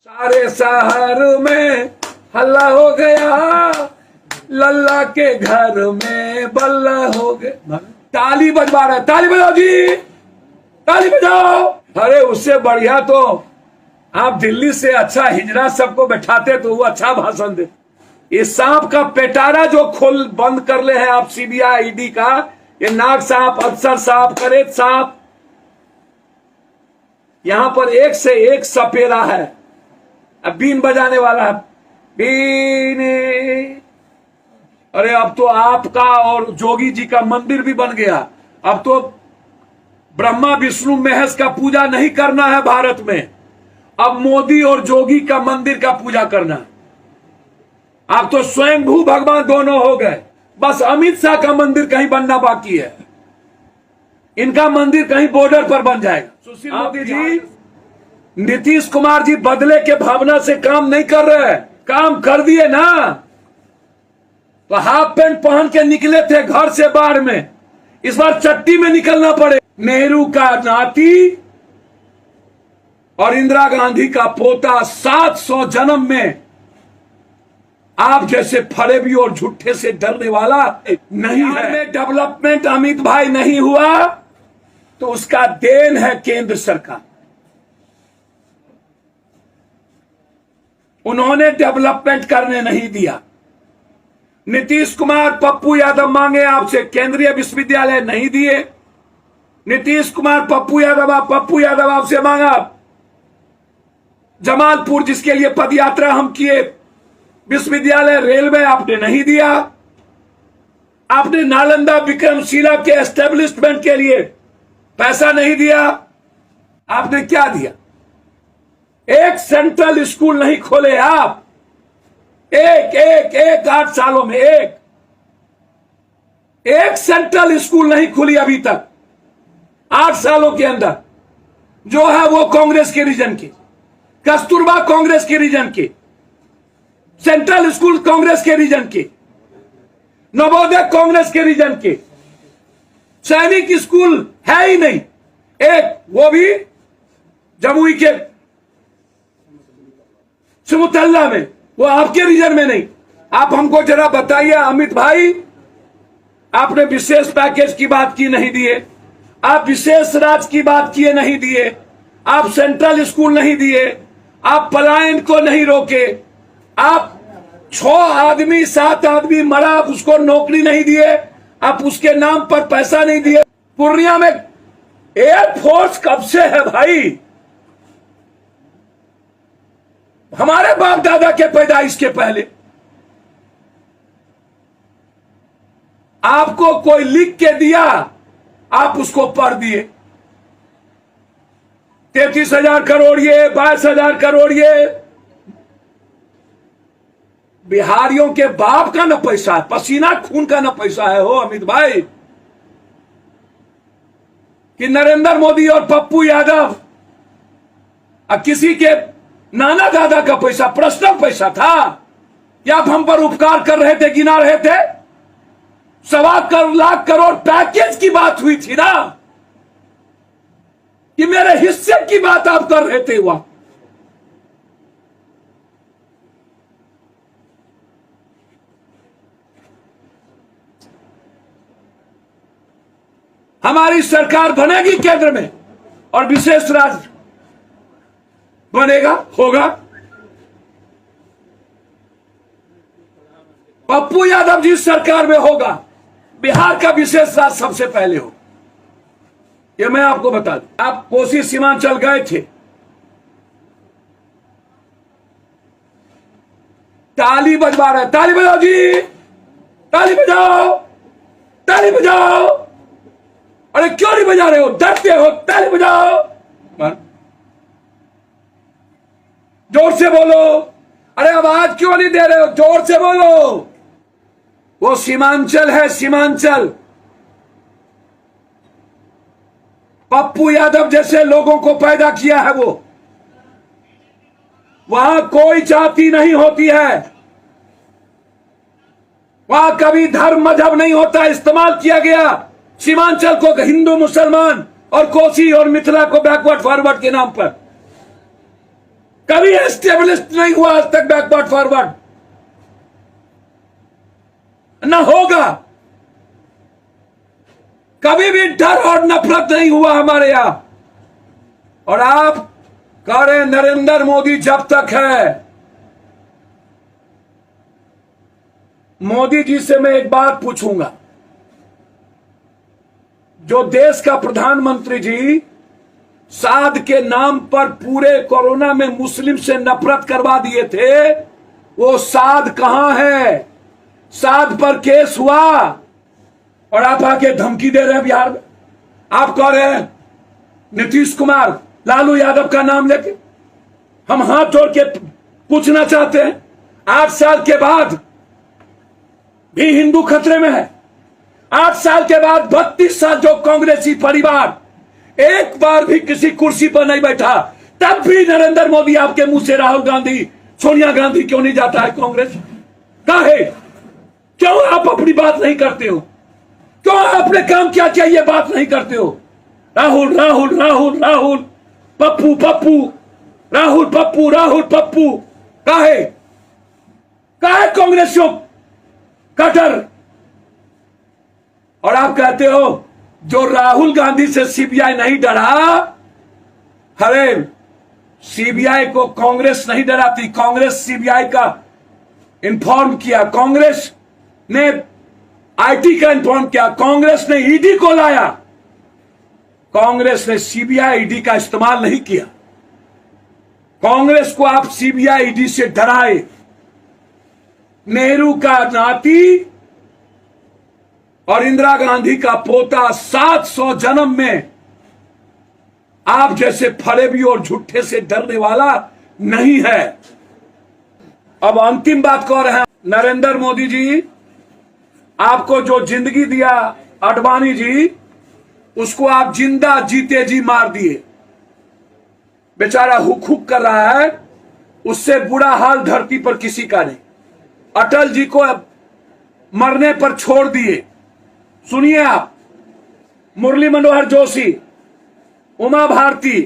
सारे शहर में हल्ला हो गया, लल्ला के घर में बल्ला हो गया। ताली बजवा रहे, ताली बजाओ जी, ताली बजाओ। अरे उससे बढ़िया तो आप दिल्ली से अच्छा हिजरा सबको बैठाते तो वो अच्छा भाषण दे। इस सांप का पेटारा जो खोल बंद कर ले हैं आप सीबीआई ईडी का, ये नाग सांप, अफसर सांप, करेत सांप, यहां पर एक से एक सपेरा है। अब बीन बजाने वाला है, बीन। अरे अब तो आपका और जोगी जी का मंदिर भी बन गया। अब तो ब्रह्मा विष्णु महेश का पूजा नहीं करना है भारत में, अब मोदी और जोगी का मंदिर का पूजा करना है। आप तो स्वयंभू भगवान दोनों हो गए। बस अमित शाह का मंदिर कहीं बनना बाकी है, इनका मंदिर कहीं बॉर्डर पर बन जाएगा। सुशील मोदी जी, नीतीश कुमार जी बदले के भावना से काम नहीं कर रहे, काम कर दिए ना। तो हाफ पैंट पहन के निकले थे घर से बाहर में, इस बार चट्टी में निकलना पड़े। नेहरू का नाती और इंदिरा गांधी का पोता, 700 जन्म में आप जैसे फरेबी और झूठे से डरने वाला नहीं है। में डेवलपमेंट अमित भाई नहीं हुआ तो उसका देन है केंद्र सरकार। उन्होंने डेवलपमेंट करने नहीं दिया। नीतीश कुमार, पप्पू यादव मांगे आपसे केंद्रीय विश्वविद्यालय नहीं दिए। नीतीश कुमार, पप्पू यादव आपसे मांगा जमालपुर, जिसके लिए पदयात्रा हम किए, विश्वविद्यालय रेलवे आपने नहीं दिया। आपने नालंदा विक्रमशिला के एस्टेब्लिशमेंट के लिए पैसा नहीं दिया। आपने क्या दिया? एक सेंट्रल स्कूल नहीं खोले आप। एक 8 सालों में एक सेंट्रल स्कूल नहीं खुली अभी तक 8 सालों के अंदर। जो है वो कांग्रेस के रीजन की, कस्तूरबा कांग्रेस के रीजन की, सेंट्रल स्कूल कांग्रेस के रीजन की, नवोदय कांग्रेस के रीजन की, सैनिक स्कूल है ही नहीं एक, वो भी जमुई के सिमुतल्ला में, वो आपके रीजन में नहीं। आप हमको जरा बताइए अमित भाई, आपने विशेष पैकेज की बात की नहीं दिए, आप विशेष राज्य की बात किए नहीं दिए, आप सेंट्रल स्कूल नहीं दिए, आप पलायन को नहीं रोके, आप 6 आदमी 7 आदमी मरा, आप उसको नौकरी नहीं दिए, आप उसके नाम पर पैसा नहीं दिए। पूर्णिया में एयरफोर्स कब से है भाई? हमारे बाप दादा के पैदाइश के पहले। आपको कोई लिख के दिया, आप उसको पढ़ दिए। 33,000 करोड़ ये, 22,000 करोड़ ये। बिहारियों के बाप का न पैसा है, पसीना खून का न पैसा है हो अमित भाई, कि नरेंद्र मोदी और पप्पू यादव किसी के नाना दादा का पैसा, पर्सनल पैसा था। या आप हम पर उपकार कर रहे थे, गिना रहे थे? 1.25 लाख करोड़ पैकेज की बात हुई थी ना, कि मेरे हिस्से की बात आप कर रहे थे। वहां हमारी सरकार बनेगी केंद्र में और विशेष राज्य बनेगा, होगा। पप्पू यादव जी सरकार में होगा, बिहार का विशेष राज्य सबसे पहले हो। ये मैं आपको बता दूं। आप कोसी सीमांचल गए थे, ताली बजवा रहे, ताली बजाओ जी, ताली बजाओ, ताली बजाओ। अरे क्यों नहीं बजा रहे हो? डरते हो? ताली बजाओ, जोर से बोलो। अरे आवाज क्यों नहीं दे रहे हो? जोर से बोलो। वो सीमांचल है, सीमांचल। पप्पू यादव जैसे लोगों को पैदा किया है वो। वहां कोई जाति नहीं होती है, वहां कभी धर्म मजहब नहीं होता। इस्तेमाल किया गया सीमांचल को हिंदू मुसलमान और कोसी और मिथिला को बैकवर्ड फॉरवर्ड के नाम पर। कभी एस्टेब्लिश नहीं हुआ आज तक बैकवर्ड फॉरवर्ड, ना होगा। कभी भी डर और नफरत नहीं हुआ हमारे यहां। और आप कह रहे नरेंद्र मोदी जब तक है। मोदी जी से मैं एक बात पूछूंगा, जो देश का प्रधानमंत्री जी साध के नाम पर पूरे कोरोना में मुस्लिम से नफरत करवा दिए थे, वो साध कहां है? साध पर केस हुआ और आप आके धमकी दे रहे हैं बिहार में। आप कह रहे हैं नीतीश कुमार, लालू यादव का नाम लेके। हम हाथ जोड़ के पूछना चाहते हैं, 8 साल के बाद भी हिंदू खतरे में है। 8 साल के बाद 32 साल जो कांग्रेसी परिवार एक बार भी किसी कुर्सी पर नहीं बैठा, तब भी नरेंद्र मोदी आपके मुंह से राहुल गांधी, सोनिया गांधी क्यों नहीं जाता है कांग्रेस? काहे? क्यों आप अपनी बात नहीं करते हो? क्यों आपने काम क्या किया ये बात नहीं करते हो? राहुल राहुल राहुल राहुल, पप्पू पप्पू, राहुल पप्पू, राहुल पप्पू। काहे कांग्रेसियों कटर? और आप कहते हो जो राहुल गांधी से सीबीआई नहीं डरा, अरे सीबीआई को कांग्रेस नहीं डराती, कांग्रेस सीबीआई का इन्फॉर्म किया, कांग्रेस ने आईटी का इन्फॉर्म किया, कांग्रेस ने ईडी को लाया, कांग्रेस ने सीबीआई ईडी का इस्तेमाल नहीं किया। कांग्रेस को आप सीबीआई ईडी से डराए। नेहरू का नाती और इंदिरा गांधी का पोता 700 जन्म में आप जैसे फरेबी और झूठे से डरने वाला नहीं है। अब अंतिम बात कह रहे हैं, नरेंद्र मोदी जी आपको जो जिंदगी दिया अडवाणी जी, उसको आप जिंदा जीते जी मार दिए। बेचारा हुक हुक कर रहा है, उससे बुरा हाल धरती पर किसी का नहीं। अटल जी को मरने पर छोड़ दिए। सुनिए आप, मुरली मनोहर जोशी, उमा भारती,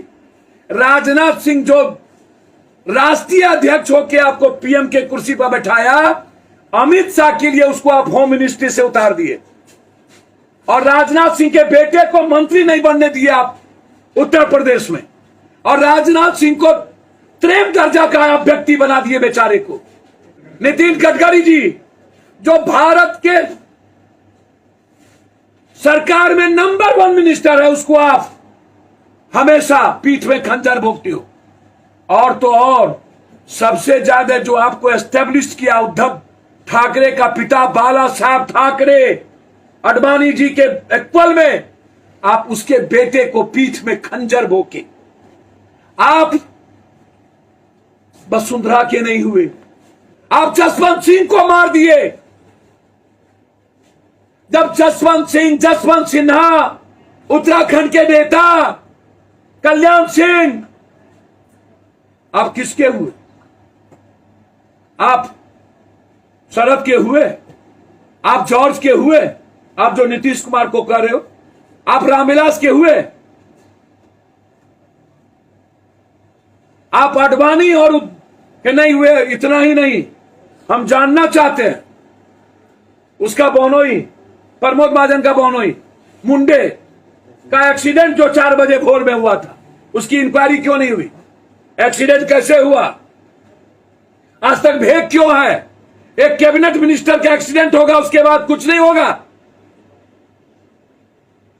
राजनाथ सिंह जो राष्ट्रीय अध्यक्ष होकर आपको पीएम के कुर्सी पर बैठाया, अमित शाह के लिए उसको आप होम मिनिस्ट्री से उतार दिए। और राजनाथ सिंह के बेटे को मंत्री नहीं बनने दिए आप उत्तर प्रदेश में। और राजनाथ सिंह को त्रैम दर्जा का आप व्यक्ति बना दिए बेचारे को। नितिन गडकरी जी जो भारत के सरकार में नंबर 1 मिनिस्टर है, उसको आप हमेशा पीठ में खंजर भोगते हो। और तो और सबसे ज्यादा जो आपको एस्टेब्लिश किया उद्धव ठाकरे का पिता बाला साहब ठाकरे, अडवाणी जी के इक्वल में, आप उसके बेटे को पीठ में खंजर भोगे। आप वसुंधरा के नहीं हुए, आप जसवंत सिंह को मार दिए। जब जसवंत सिन्हा, उत्तराखंड के नेता कल्याण सिंह, आप किसके हुए? आप शरद के हुए? आप जॉर्ज के हुए? आप जो नीतीश कुमार को कह रहे हो, आप रामविलास के हुए? आप अडवाणी और के नहीं हुए? इतना ही नहीं, हम जानना चाहते हैं उसका बहनोई, प्रमोद महाजन का बहनोई मुंडे का एक्सीडेंट जो 4 बजे भोर में हुआ था, उसकी इंक्वायरी क्यों नहीं हुई? एक्सीडेंट कैसे हुआ? आज तक भेद क्यों है? एक कैबिनेट मिनिस्टर का एक्सीडेंट होगा, उसके बाद कुछ नहीं होगा।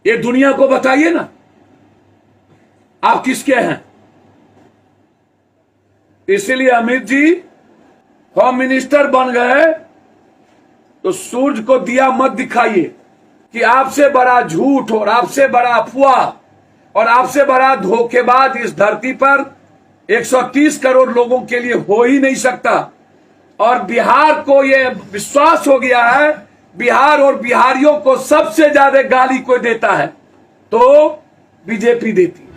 ये दुनिया को बताइए ना, आप किसके हैं? इसीलिए अमित जी होम मिनिस्टर बन गए तो सूरज को दिया मत दिखाइए कि आपसे बड़ा झूठ और आपसे बड़ा अफवाह और आपसे बड़ा धोखेबाज इस धरती पर 130 करोड़ लोगों के लिए हो ही नहीं सकता। और बिहार को यह विश्वास हो गया है, बिहार और बिहारियों को सबसे ज्यादा गाली कोई देता है तो बीजेपी देती है।